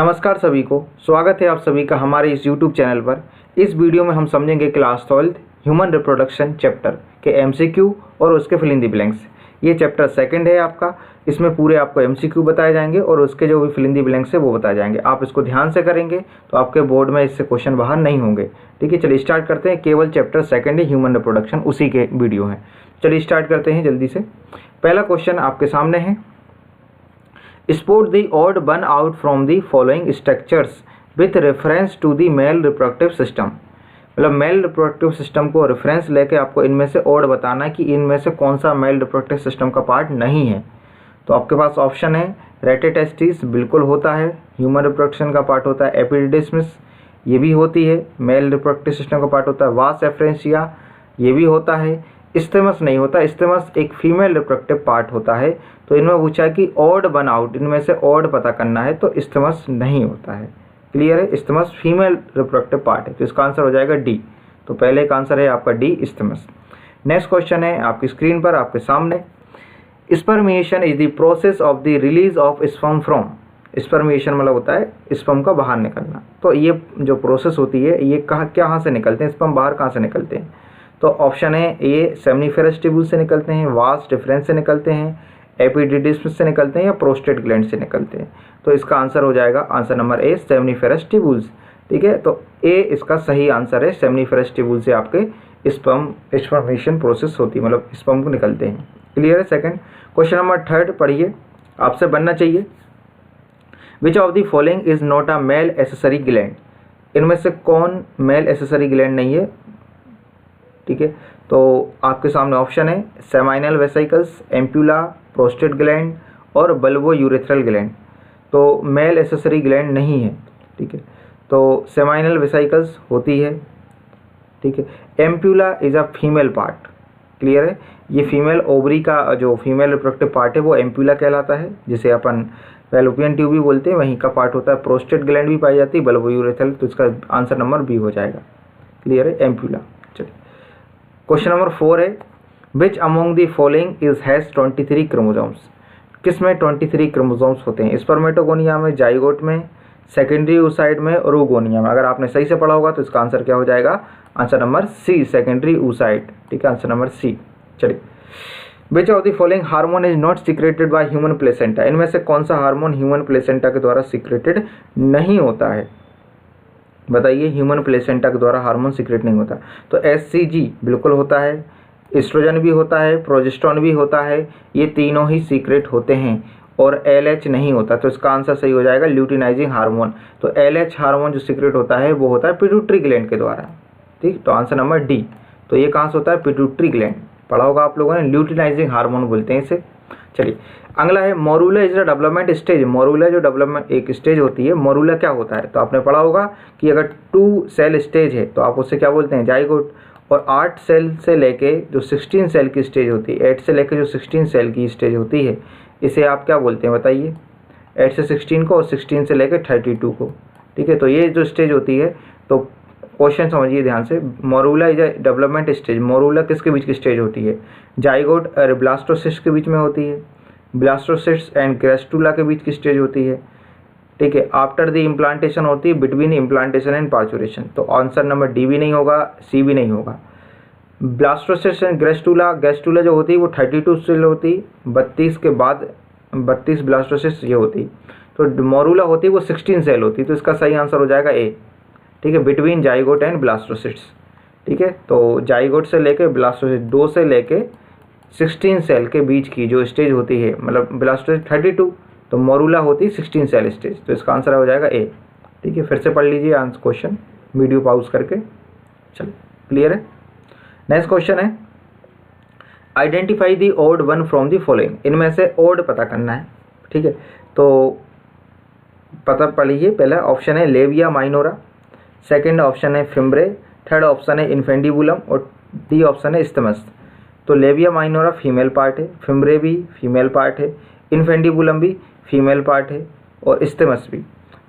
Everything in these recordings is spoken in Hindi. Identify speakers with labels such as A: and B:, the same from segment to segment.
A: नमस्कार सभी को, स्वागत है आप सभी का हमारे इस YouTube चैनल पर। इस वीडियो में हम समझेंगे क्लास 12 ह्यूमन रिप्रोडक्शन चैप्टर के MCQ और उसके फिल इन द ब्लैंक्स। ये चैप्टर सेकंड है आपका। इसमें पूरे आपको MCQ बताए जाएंगे और उसके जो भी फिल इन द ब्लैंक्स है वो बताए जाएंगे। आप इसको ध्यान से करेंगे तो आपके बोर्ड में इससे क्वेश्चन बाहर नहीं होंगे। ठीक है, चलिए स्टार्ट करते हैं। केवल चैप्टर सेकंड है ह्यूमन रिप्रोडक्शन, उसी के वीडियो हैं। चलिए स्टार्ट करते हैं जल्दी से। पहला क्वेश्चन आपके सामने है, Spot the odd one out from the following structures with reference to the male reproductive system। मतलब मेल रिप्रोडक्टिव सिस्टम को रेफरेंस लेके आपको इनमें से ओड बताना है कि इनमें से कौन सा मेल रिप्रोडक्टिव सिस्टम का पार्ट नहीं है। तो आपके पास ऑप्शन है, रेटेटेस्टिस बिल्कुल होता है, ह्यूमन रिप्रोडक्शन का पार्ट होता है। एपिडिडिडमिस ये भी होती है, मेल रिप्रोडक्टिव सिस्टम का पार्ट होता है। वास एफरेंशिया ये भी होता है। इस्थेमस नहीं होता, इस्थेमस एक फीमेल रिप्रोडक्टिव पार्ट होता है। तो इनमें पूछा है कि ऑड वन आउट, इनमें से ऑड पता करना है, तो इस्थेमस नहीं होता है। क्लियर है, इस्थेमस फीमेल रिप्रोडक्टिव पार्ट है, तो इसका आंसर हो जाएगा डी। तो पहले का आंसर है आपका डी, इस्थेमस। नेक्स्ट क्वेश्चन है आपकी स्क्रीन पर आपके सामने, spermiation is the process of the release of sperm from. Spermiation मतलब होता है स्पर्म का बाहर निकलना। तो ये जो प्रोसेस होती है ये कहाँ से निकलते हैं, स्पर्म बाहर कहाँ से निकलते हैं? तो ऑप्शन है ए, सेमनीफेरस ट्यूब्यूल से निकलते हैं, वास डिफरेंस से निकलते हैं, एपिडिडिडमिस से निकलते हैं, या प्रोस्टेट ग्लैंड से निकलते हैं। तो इसका आंसर हो जाएगा answer number A, seminiferous tubules. ठीक है, तो ए इसका सही आंसर है। सेमनीफेरस ट्यूब्यूल से आपके स्पर्मेशन प्रोसेस होती है, मतलब स्पर्म को निकलते हैं। क्लियर है। सेकंड क्वेश्चन नंबर थर्ड पढ़िए, आपसे बनना चाहिए, विच of the following is not a male accessory gland. इनमें से कौन मेल एसेसरी ग्लैंड नहीं है? ठीक है, तो आपके सामने ऑप्शन है, seminal vesicles, ampulla, prostate gland और बल्बो यूरेथ्रल ग्लैंड। तो मेल एसेसरी ग्लैंड नहीं है। ठीक है, तो सेमाइनल वेसिकल्स होती है। ठीक है, ampulla is a female part. Clear है, ये फीमेल ओवरी का जो फीमेल रिप्रोडक्टिव पार्ट है वो एम्पुला कहलाता है, जिसे अपन फैलोपियन ट्यूब भी बोलते हैं, वहीं का पार्ट होता है। प्रोस्टेट ग्लैंड भी पाई जाती है, बल्बो यूरेथ्रल, तो इसका आंसर नंबर बी हो जाएगा। क्लियर है, एम्पुला। चलिए क्वेश्चन नंबर 4 है, which among the following is has 23 chromosomes. किस में 23 क्रोमोसोम्स होते हैं? स्पर्मेटोगोनिया में, जाइगोट में, सेकेंडरी oocyte में और ओगोनिया में। अगर आपने सही से पढ़ा होगा तो इसका आंसर क्या हो जाएगा? Answer number C, secondary oocyte। ठीक है, आंसर नंबर सी। चलिए, which of the following hormone is not secreted by human placenta. इनमें से कौन सा हार्मोन ह्यूमन प्लेसेंटा के द्वारा सीक्रेटेड नहीं होता है? बताइए, ह्यूमन प्लेसेंटा के द्वारा हार्मोन सीक्रेट नहीं होता। तो HCG बिल्कुल होता है, एस्ट्रोजन भी होता है, प्रोजेस्टेरोन भी होता है, ये तीनों ही सीक्रेट होते हैं। और LH नहीं होता, तो इसका आंसर सही हो जाएगा ल्यूटिनाइजिंग हार्मोन। तो LH हार्मोन जो सीक्रेट होता है वो होता है पिट्यूटरी ग्लैंड के द्वारा। ठीक, तो आंसर नंबर डी। तो ये कहाँ से होता है? Pituitary gland. पढ़ा होगा आप लोगों ने, ल्यूटिनाइजिंग हार्मोन बोलते हैं इसे। चलिए अगला है, morula is the development stage. Morula जो डेवलपमेंट एक स्टेज होती है, मोरूला क्या होता है? तो आपने पढ़ा होगा कि अगर 2 सेल स्टेज है तो आप उससे क्या बोलते हैं? जाइगोट। और 8 सेल से लेके जो 16 सेल की स्टेज होती है, 8 से लेके जो 16 सेल की स्टेज होती है, इसे आप क्या बोलते हैं बताइए? 8 से 16 को और 16 से लेके 32 को। ठीक है, तो ये जो स्टेज होती है, तो क्वेश्चन समझिए ध्यान से, morula is a development stage. Morula किसके बीच की स्टेज होती है? जाइगोट और ब्लास्टोसिस्ट के बीच में होती है, ब्लास्टोसिस्ट एंड ग्रेस्टुला के बीच की स्टेज होती है। ठीक है, आफ्टर द इम्प्लांटेशन होती है, बिटवीन इम्प्लांटेशन एंड पार्चुरेशन। तो आंसर नंबर डी भी नहीं होगा, सी भी नहीं होगा। ब्लास्टोसिस्ट एंड ग्रेस्टुला, ग्रेस्टुला जो होती है वो 32 सेल होती है, 32 के बाद 32 ब्लास्टोसिस्ट ये होती है। तो मोरूला होती है वो 16 सेल होती है, तो इसका सही आंसर हो जाएगा ए। ठीक है, बिटवीन जाइगोट एंड ब्लास्टोसिस्ट। ठीक है, तो जाइगोट से लेके ब्लास्टोसिस्ट 2 से लेके 16 सेल के बीच की जो स्टेज होती है, मतलब ब्लास्टोसिस्ट 32, तो मोरूला होती है 16 सेल स्टेज। तो इसका आंसर हो जाएगा ए। ठीक है, फिर से पढ़ लीजिए आंसर क्वेश्चन वीडियो पॉज करके। चलिए, क्लियर है। नेक्स्ट क्वेश्चन है, identify the odd one from the following. इनमें से ऑड पता करना है। ठीक है, तो पता पढ़िए। पहला ऑप्शन है लेविया माइनोरा, सेकंड ऑप्शन है फिम्ब्रे, थर्ड ऑप्शन है इन्फेंडिबुलम और डी ऑप्शन है इस्थमस। तो लेविया माइनोरा फीमेल पार्ट है, फिम्ब्रे भी फीमेल पार्ट है, इन्फेंडिबुलम भी फीमेल पार्ट है और इस्थमस भी।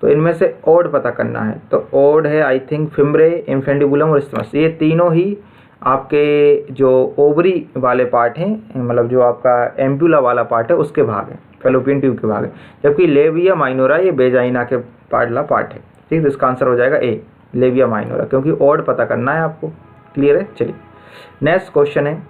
A: तो इनमें से ऑड पता करना है, तो ऑड है आई थिंक फिम्ब्रे, इन्फेंडिबुलम और इस्थमस। ये तीनों ही आपके जो ओवरी वाले पार्ट हैं, मतलब जो आपका एम्पुला वाला पार्ट है उसके भाग हैं। फैलोपियन ट्यूब के भाग है, जबकि लेविया माइनोरा ये वेजाइना के पार्ट है। ठीक है, तो इसका आंसर हो जाएगा ए, लेविया माइनोरा, क्योंकि ऑड पता करना है आपको। क्लियर है। चलिए नेक्स्ट क्वेश्चन है,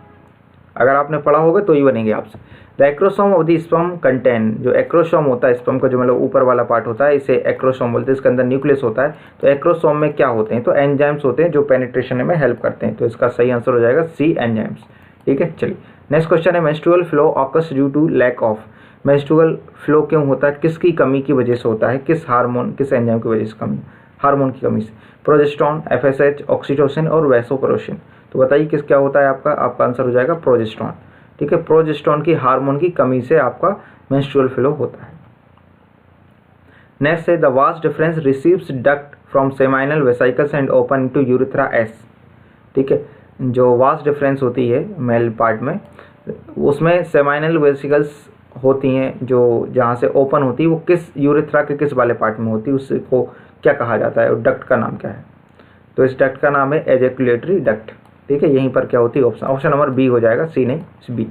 A: अगर आपने पढ़ा होगा तो ही बनेंगे आपसे। The acrosome of the sperm contain, जो एक्रोसोम होता है स्पर्म का जो मतलब ऊपर वाला पार्ट होता है, इसे एक्रोसोम बोलते हैं। इसके अंदर न्यूक्लियस होता है। तो एक्रोसोम में क्या होते हैं, तो एंजाइम्स होते हैं जो पेनिट्रेशन में हेल्प करते हैं। तो इसका सही आंसर हो जाएगा सी, एंजाइम्स। ठीक है। चलिए नेक्स्ट क्वेश्चन है, menstrual flow occurs due to lack of. Menstrual flow क्यों होता है, किसकी कमी की वजह से होता है, किस हार्मोन, किस एंजाइम की वजह से कमी, हार्मोन की कमी से। प्रोजेस्टेरॉन, एफएसएच, ऑक्सीटोसिन और वैसोप्रेसिन। तो बताइए किस क्या होता है आपका आंसर हो जाएगा प्रोजेस्टेरॉन। ठीक है, प्रोजेस्टेरॉन की हार्मोन की कमी से आपका मेंस्ट्रुअल फ्लो होता है। नेक्स्ट है, the vast difference receives duct from seminal vesicles and open into urethra S. ठीक है, जो वास्ट डिफरेंस होती है मेल पार्ट में, उसमें सेमाइनल वेसिकल्स होती हैं जो जहाँ से ओपन होती है, वो किस यूरेथ्रा के किस वाले पार्ट में होती है, उसको क्या कहा जाता है और डक्ट का नाम क्या है। तो इस डक्ट का नाम है एजैकुलेटरी डक्ट। ठीक है, यहीं पर क्या होती है, ऑप्शन नंबर बी हो जाएगा, सी नहीं बी।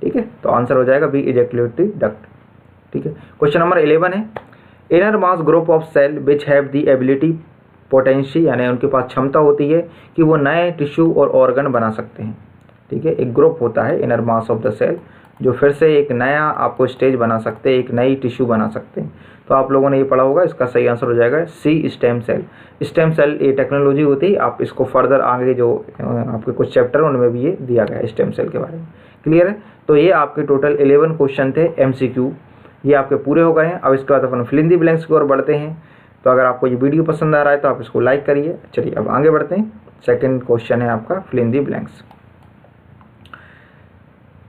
A: ठीक है, तो आंसर हो जाएगा बी, एजैकुलेटरी डक्ट। ठीक है, क्वेश्चन नंबर 11 है, inner mass group of cell which have the ability potential, यानी उनके पास क्षमता होती है कि वो नए टिश्यू और ऑर्गन बना सकते हैं। ठीक है, एक ग्रुप होता है inner mass of the cell जो फिर से एक नया आपको स्टेज बना सकते हैं, एक नई टिश्यू बना सकते हैं। तो आप लोगों ने ये पढ़ा होगा, इसका सही आंसर हो जाएगा सी, स्टेम सेल। स्टेम सेल ये टेक्नोलॉजी होती है, आप इसको फर्दर आगे जो आपके कुछ चैप्टर उनमें भी ये दिया गया है स्टेम सेल के बारे में। क्लियर है। तो ये आपके टोटल 11 क्वेश्चन थे MCQ, ये आपके पूरे हो गए हैं। अब इसके बाद अपन फिल इन द ब्लैंक्स की ओर बढ़ते हैं। तो अगर आपको ये वीडियो पसंद आ रहा है तो आप इसको लाइक करिए। चलिए अब आगे बढ़ते हैं। सेकंड क्वेश्चन है आपका फिल इन द ब्लैंक्स।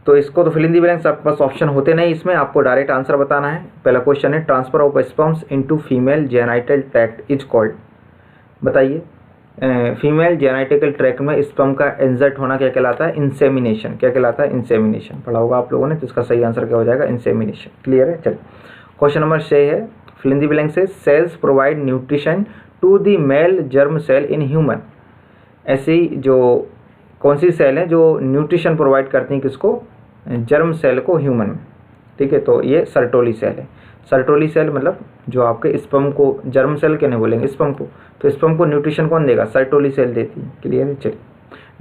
A: तो इसको तो फिल इन द ब्लैंक्स आपके पास ऑप्शन होते नहीं, इसमें आपको डायरेक्ट आंसर बताना है। पहला क्वेश्चन है, transfer of sperms into female genital tract is called. बताइए फीमेल जेनाइटिकल ट्रैक्ट में स्पर्म का इंसर्ट होना क्या कहलाता है, इंसेमिनेशन। क्या कहलाता है, इंसेमिनेशन। पढ़ा होगा आप लोगों ने, तो इसका सही आंसर क्या हो जाएगा, इंसेमिनेशन। क्लियर है। चलिए क्वेश्चन नंबर 6 है, फिल इन द ब्लैंक से, cells provide nutrition to the male germ cell in human. ऐसी जो कौन सी सेल है जो न्यूट्रिशन प्रोवाइड करती हैं किसको, जर्म सेल को ह्यूमन में। ठीक है, तो ये सर्टोली सेल है। सर्टोली सेल मतलब जो आपके स्पर्म को, जर्म सेल क्या नहीं बोलेंगे, स्पर्म को, तो स्पर्म को न्यूट्रिशन कौन देगा, सर्टोली सेल देती है। क्लियर है। चलिए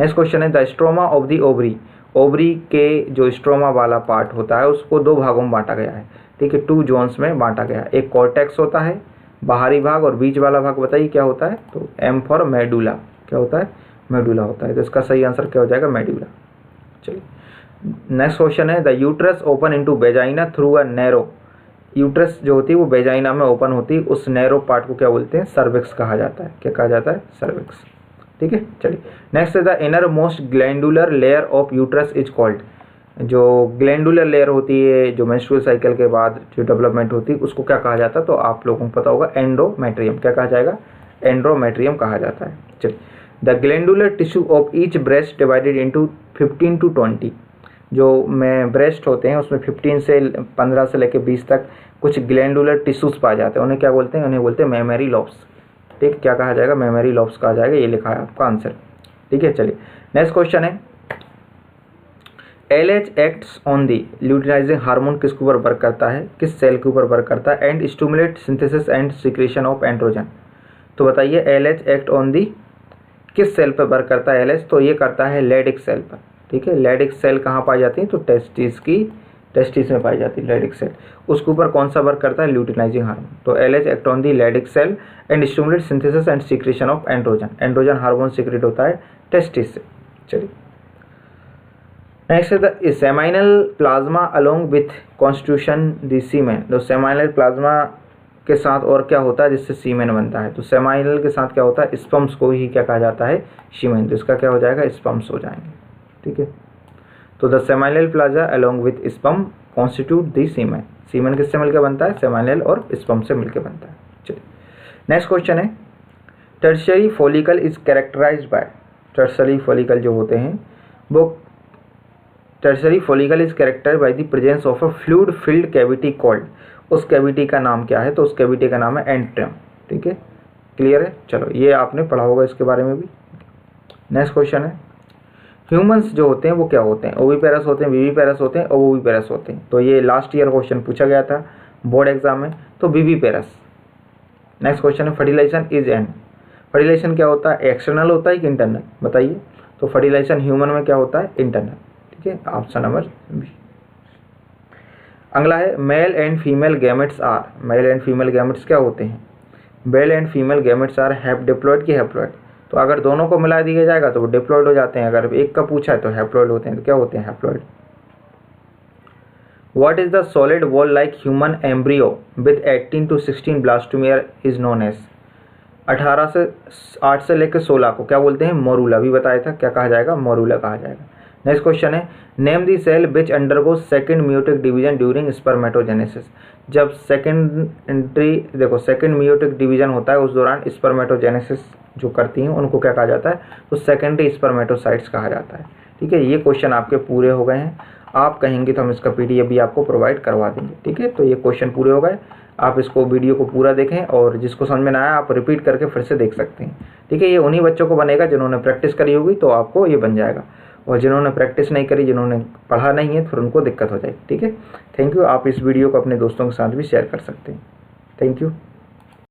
A: नेक्स्ट क्वेश्चन है, the stroma of the ovary. Ovary के जो स्ट्रोमा वाला पार्ट होता है उसको दो भागों में बांटा गया है। ठीक है, 2 जोन्स में बांटा गया है। एक कॉर्टेक्स होता है बाहरी भाग, और बीच वाला भाग बताइए क्या होता है, तो एम फॉर मेडुला। क्या होता है, मेडुला होता है। तो इसका सही आंसर क्या हो जाएगा, मेडुला। चलिए नेक्स्ट क्वेश्चन है, the uterus open into vagina through a narrow. Uterus जो होती है वो वेजाइना में ओपन होती है, उस नैरो पार्ट को क्या बोलते हैं, सर्विक्स कहा जाता है। क्या कहा जाता है, सर्विक्स। ठीक है। चलिए नेक्स्ट है, the inner most glandular layer of uterus is called. जो ग्लैंडुलर लेयर होती है, जो मेंस्ट्रुअल साइकिल के बाद जो डेवलपमेंट होती है, उसको क्या कहा जाता है, तो आप लोगों को पता होगा एंडोमेट्रियम। क्या कहा जाएगा, एंडोमेट्रियम कहा जाता है। चलिए, the glandular tissue of each breast divided into 15 to 20। जो में ब्रेस्ट होते हैं उसमें 15 से लेकर 20 तक कुछ ग्लैंडुलर टिश्यूज पाए जाते हैं, उन्हें क्या बोलते हैं, उन्हें बोलते हैं मेमरी लॉब्स। ठीक, क्या कहा जाएगा, मेमरी लॉब्स कहा जाएगा। ये लिखा है आपका आंसर। ठीक है। चलिए नेक्स्ट क्वेश्चन है, LH acts on the luteinizing hormone किसके ऊपर वर्क करता है, किस सेल के ऊपर वर्क करता है, and stimulate synthesis and secretion of androgen. तो बताइए LH एक्ट ऑन दी किस सेल पर वर्क करता है LH, तो ये करता है लेडिक सेल पर। ठीक है, लेडिक सेल कहाँ पाई जाती है, तो टेस्टिस में पाई जाती है लेडिक सेल। उसके ऊपर कौन सा वर्क करता है, ल्यूटिनाइजिंग हार्मोन। तो LH act on the Leydig cell and stimulate synthesis and secretion of androgen. Androgen hormone secrete होता है टेस्टिस से। चलिए नेक्स्ट है, the seminal plasma along with constitution the semen. तो सेमाइनल प्लाज्मा के साथ और क्या होता है जिससे सीमेन बनता है, तो सेमाइनल के साथ क्या होता है, स्पर्म्स को ही क्या कहा जाता है, सीमेन। तो इसका क्या हो जाएगा, स्पर्म्स हो जाएंगे। ठीक है, तो the seminal plasma along with sperm constitute the semen. Semen किससे मिलकर बनता है, सेमाइनल और स्पर्म से मिलकर बनता है। चलिए नेक्स्ट क्वेश्चन है, tertiary follicle is characterized by. Tertiary follicle जो होते हैं वो, tertiary follicle is characterized by the presence of a fluid filled cavity called. उस कैविटी का नाम क्या है, तो उस कैविटी का नाम है एंट्रियम। ठीक है, क्लियर है। चलो ये आपने पढ़ा होगा इसके बारे में भी। नेक्स्ट क्वेश्चन है, ह्यूमंस जो होते हैं वो क्या होते हैं, ओविपेरस होते हैं, विविपेरस होते हैं, ओवोविपेरस होते हैं। तो ये लास्ट ईयर क्वेश्चन पूछा गया था बोर्ड एग्जाम में, तो विविपेरस। नेक्स्ट क्वेश्चन है फर्टिलाइजेशन इज एन, फर्टिलाइजेशन क्या होता है, एक्सटर्नल होता है कि इंटरनल, बताइए। तो फर्टिलाइजेशन ह्यूमन में क्या होता है, इंटरनल। ठीक है, ऑप्शन नंबर बी। अगला है male and female gametes are, male and female gametes क्या होते हैं, male and female gametes are haplodiploid की हैप्लॉइड। तो अगर दोनों को मिला दिया जाएगा तो वो डिप्लॉइड हो जाते हैं, अगर एक का पूछा है तो हैप्लॉइड होते हैं। तो क्या होते हैं, haploid. What is the solid wall like human embryo with 18 to 16 blastomere is known as, 8 से लेकर 16 को क्या बोलते हैं, मोरूला। अभी बताया था क्या कहा जाएगा, मोरूला कहा जाएगा। नेक्स्ट क्वेश्चन है name the cell which undergo second meiotic division during spermatogenesis. जब सेकंड मियोटिक डिवीजन होता है उस दौरान स्पर्मेटोजेनेसिस जो करती हैं उनको क्या कहा जाता है, तो सेकेंडरी स्पर्मेटोसाइट्स कहा जाता है। ठीक है, ये क्वेश्चन आपके पूरे हो गए हैं। आप कहेंगे तो हम इसका PDF भी आपको प्रोवाइड करवा देंगे। ठीक है, तो ये क्वेश्चन पूरे हो गए। आप इसको वीडियो को पूरा देखें और जिसको समझ में ना आया आप रिपीट करके फिर से देख सकते हैं। ठीक है, ये उन्हीं बच्चों को बनेगा जिन्होंने प्रैक्टिस करी होगी, तो आपको ये बन जाएगा, और जिन्होंने प्रैक्टिस नहीं करी, जिन्होंने पढ़ा नहीं है, फिर उनको दिक्कत हो जाएगी। ठीक है, थैंक यू। आप इस वीडियो को अपने दोस्तों के साथ भी शेयर कर सकते हैं। Thank you.